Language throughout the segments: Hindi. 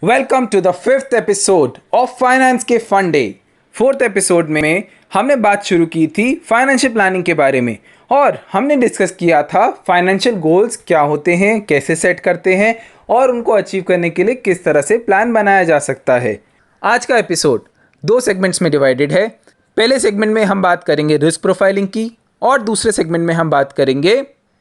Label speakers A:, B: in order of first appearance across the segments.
A: Welcome to the fifth episode of finance के फंडे। फोर्थ एपिसोड में हमने बात शुरू की थी फाइनेंशियल प्लानिंग के बारे में और हमने डिस्कस किया था फाइनेंशियल गोल्स क्या होते हैं, कैसे सेट करते हैं और उनको अचीव करने के लिए किस तरह से प्लान बनाया जा सकता है। आज का एपिसोड दो सेगमेंट्स में डिवाइडेड है। पहले सेगमेंट में हम बात करेंगे रिस्क प्रोफाइलिंग की और दूसरे सेगमेंट में हम बात करेंगे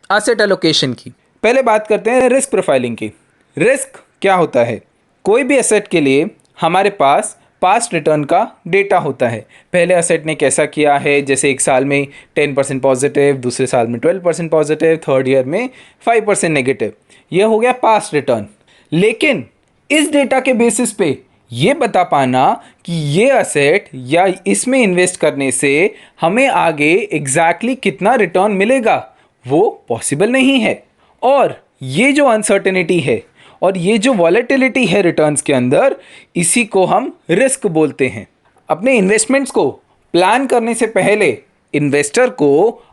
A: एसेट एलोकेशन की। पहले बात करते हैं रिस्क प्रोफाइलिंग की। रिस्क क्या होता है? कोई भी एसेट के लिए हमारे पास पास्ट रिटर्न का डेटा होता है। पहले एसेट ने कैसा किया है, जैसे एक साल में 10% पॉजिटिव, दूसरे साल में 12% पॉजिटिव, थर्ड ईयर में 5% नेगेटिव। यह हो गया पास्ट रिटर्न। लेकिन इस डेटा के बेसिस पे ये बता पाना कि ये एसेट या इसमें इन्वेस्ट करने से हमें आगे एग्जैक्टली कितना रिटर्न मिलेगा, वो पॉसिबल नहीं है। और ये जो अनसर्टेनिटी है और ये जो वॉलेटिलिटी है रिटर्न्स के अंदर, इसी को हम रिस्क बोलते हैं। अपने इन्वेस्टमेंट्स को प्लान करने से पहले इन्वेस्टर को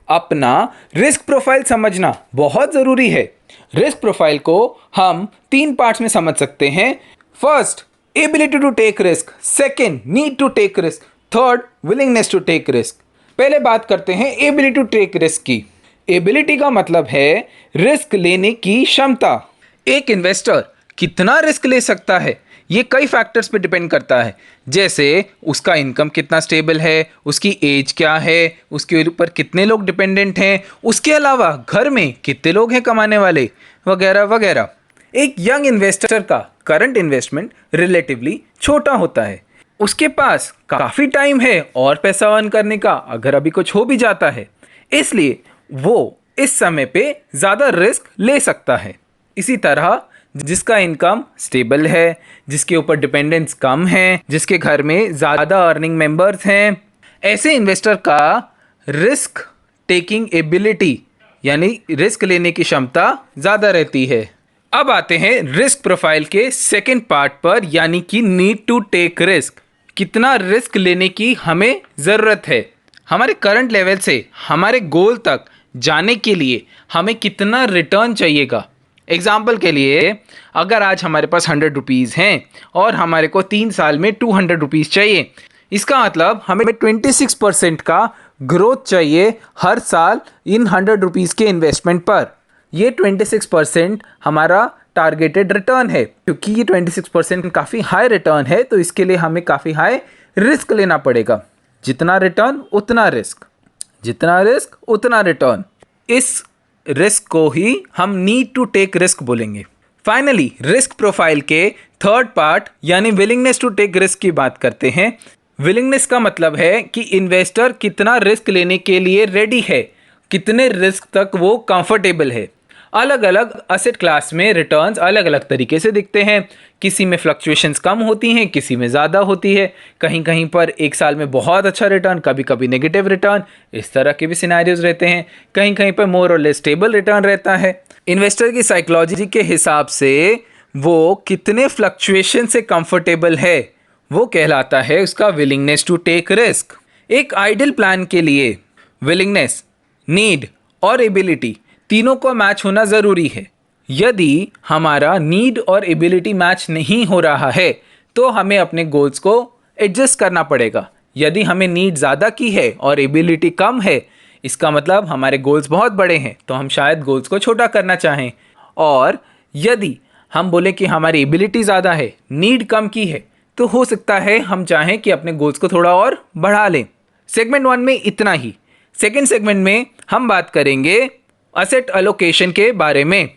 A: अपना रिस्क प्रोफाइल समझना बहुत ज़रूरी है। रिस्क प्रोफाइल को हम 3 पार्ट्स में समझ सकते हैं। First, ability to take risk. Second, need to take risk. Third, willingness to take risk. पहले बात करते हैं एबिलिटी टू टेक रिस्क की। एबिलिटी का मतलब है रिस्क लेने की क्षमता। एक इन्वेस्टर कितना रिस्क ले सकता है, ये कई फैक्टर्स पे डिपेंड करता है। जैसे उसका इनकम कितना स्टेबल है, उसकी एज क्या है, उसके ऊपर कितने लोग डिपेंडेंट हैं, उसके अलावा घर में कितने लोग हैं कमाने वाले, वगैरह वगैरह। एक यंग इन्वेस्टर का करंट इन्वेस्टमेंट रिलेटिवली छोटा होता है। उसके पास काफ़ी टाइम है और पैसा अर्न करने का, अगर अभी कुछ हो भी जाता है, इसलिए वो इस समय पे ज़्यादा रिस्क ले सकता है। इसी तरह जिसका इनकम स्टेबल है, जिसके ऊपर डिपेंडेंस कम है, जिसके घर में ज़्यादा अर्निंग मेंबर्स हैं, ऐसे इन्वेस्टर का रिस्क टेकिंग एबिलिटी यानी रिस्क लेने की क्षमता ज़्यादा रहती है। अब आते हैं रिस्क प्रोफाइल के सेकेंड पार्ट पर, यानी कि नीड टू टेक रिस्क। कितना रिस्क लेने की हमें ज़रूरत है, हमारे करंट लेवल से हमारे गोल तक जाने के लिए हमें कितना रिटर्न चाहिएगा। एग्जाम्पल के लिए, अगर आज हमारे पास 100 रुपीज़ हैं और हमारे को 3 साल में 200 रुपीज़ चाहिए, इसका मतलब हमें 26% का ग्रोथ चाहिए हर साल इन 100 रुपीज़ के इन्वेस्टमेंट पर। ये 26% हमारा टारगेटेड रिटर्न है। क्योंकि ये 26% काफ़ी हाई रिटर्न है, तो इसके लिए हमें काफ़ी हाई रिस्क लेना पड़ेगा। जितना रिटर्न उतना रिस्क, जितना रिस्क उतना रिटर्न। इस रिस्क को ही हम नीड टू टेक रिस्क बोलेंगे। फाइनली रिस्क प्रोफाइल के थर्ड पार्ट यानी विलिंगनेस टू टेक रिस्क की बात करते हैं। विलिंगनेस का मतलब है कि इन्वेस्टर कितना रिस्क लेने के लिए रेडी है, कितने रिस्क तक वो कंफर्टेबल है। अलग अलग एसेट क्लास में रिटर्न्स अलग अलग तरीके से दिखते हैं। किसी में फ्लक्चुएशंस कम होती हैं, किसी में ज़्यादा होती है। कहीं कहीं पर एक साल में बहुत अच्छा रिटर्न, कभी कभी नेगेटिव रिटर्न, इस तरह के भी सिनेरियोज रहते हैं। कहीं कहीं पर मोर और लेस स्टेबल रिटर्न रहता है। इन्वेस्टर की साइकोलॉजी के हिसाब से वो कितने फ्लक्चुएशन से कंफर्टेबल है, वो कहलाता है उसका विलिंगनेस टू टेक रिस्क। एक आइडियल प्लान के लिए विलिंगनेस, नीड और एबिलिटी तीनों को मैच होना ज़रूरी है। यदि हमारा नीड और एबिलिटी मैच नहीं हो रहा है तो हमें अपने गोल्स को एडजस्ट करना पड़ेगा। यदि हमें नीड ज़्यादा की है और एबिलिटी कम है, इसका मतलब हमारे गोल्स बहुत बड़े हैं, तो हम शायद गोल्स को छोटा करना चाहें। और यदि हम बोले कि हमारी एबिलिटी ज़्यादा है, नीड कम की है, तो हो सकता है हम चाहें कि अपने गोल्स को थोड़ा और बढ़ा लें। सेगमेंट 1 में इतना ही। सेकेंड सेगमेंट में हम बात करेंगे एसेट एलोकेशन के बारे में।